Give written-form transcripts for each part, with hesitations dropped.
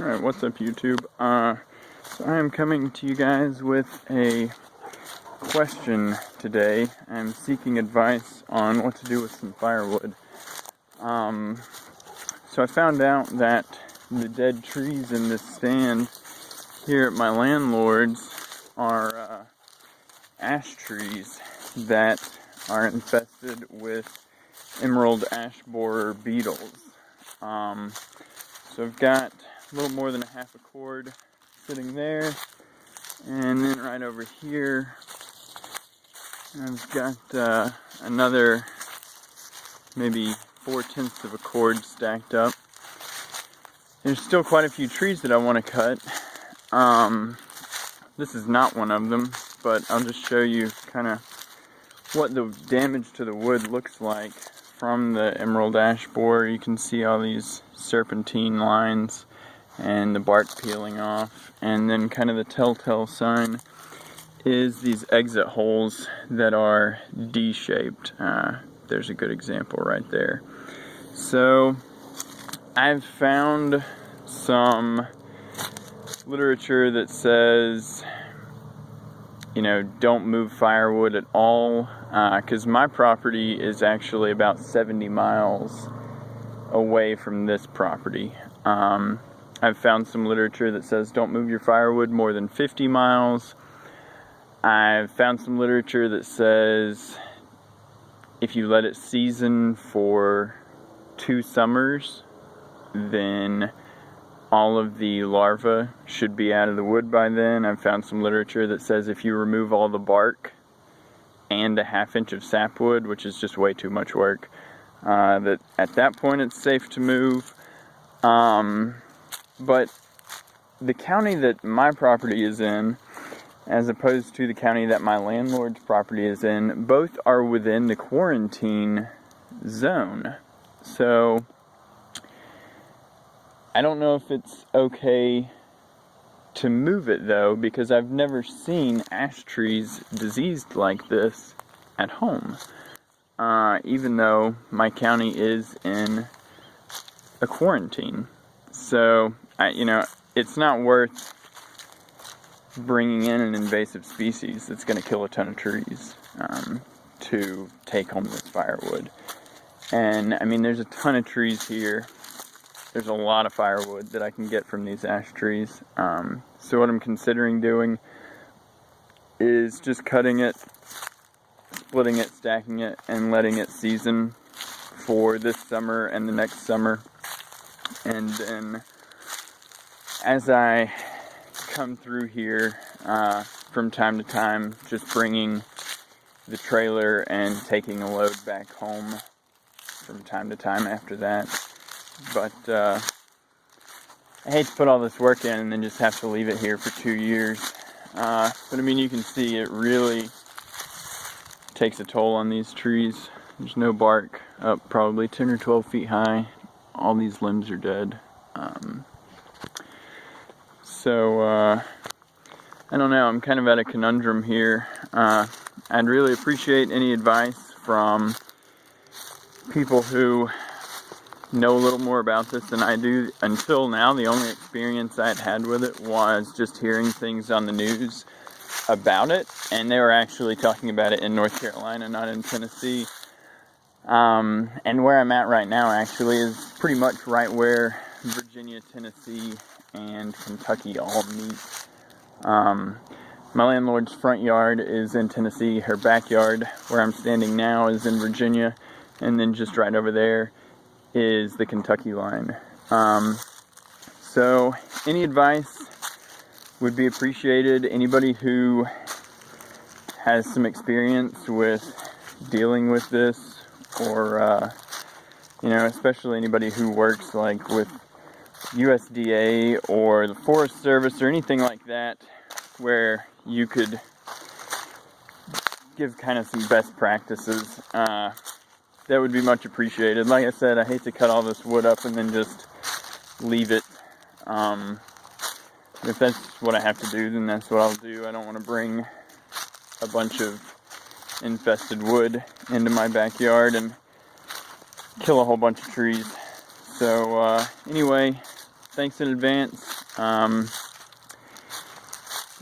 Alright, what's up YouTube? So I am coming to you guys with a question today. I'm seeking advice on what to do with some firewood. So I found out that the dead trees in this stand here at my landlord's are ash trees that are infested with emerald ash borer beetles. So I've got a little more than a half a cord sitting there, and then right over here I've got another maybe 4/10 of a cord stacked up. There's still quite a few trees that I want to cut. This is not one of them, but I'll just show you kind of what the damage to the wood looks like from the emerald ash borer. You can see all these serpentine lines and the bark peeling off, and then kind of the telltale sign is these exit holes that are D-shaped. There's a good example right there. So I've found some literature that says, you know, don't move firewood at all, because my property is actually about 70 miles away from this property. I've found some literature that says don't move your firewood more than 50 miles. I've found some literature that says if you let it season for 2 summers, then all of the larvae should be out of the wood by then. I've found some literature that says if you remove all the bark and a 1/2 inch of sapwood, which is just way too much work, that at that point it's safe to move. But the county that my property is in, as opposed to the county that my landlord's property is in, both are within the quarantine zone. So I don't know if it's okay to move it though, because I've never seen ash trees diseased like this at home. Even though my county is in a quarantine. So, it's not worth bringing in an invasive species that's going to kill a ton of trees to take home this firewood. And, there's a ton of trees here. There's a lot of firewood that I can get from these ash trees. So what I'm considering doing is just cutting it, splitting it, stacking it, and letting it season for this summer and the next summer. And then as I come through here from time to time, just bringing the trailer and taking a load back home from time to time after that. But I hate to put all this work in and then just have to leave it here for 2 years. But you can see it really takes a toll on these trees. There's no bark up probably 10 or 12 feet high. All these limbs are dead. So I don't know, I'm kind of at a conundrum here. I'd really appreciate any advice from people who know a little more about this than I do. Until now, the only experience I'd had with it was just hearing things on the news about it, and they were actually talking about it in North Carolina, not in Tennessee. And where I'm at right now actually is pretty much right where Virginia, Tennessee, and Kentucky all meet. My landlord's front yard is in Tennessee. Her backyard, where I'm standing now, is in Virginia, and then just right over there is the Kentucky line. So any advice would be appreciated. Anybody who has some experience with dealing with this, or especially anybody who works like with USDA or the Forest Service or anything like that, where you could give kind of some best practices, that would be much appreciated. Like I said, I hate to cut all this wood up and then just leave it. If that's what I have to do, then that's what I'll do. I don't want to bring a bunch of infested wood into my backyard and kill a whole bunch of trees. So anyway, thanks in advance.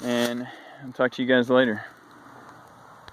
And I'll talk to you guys later.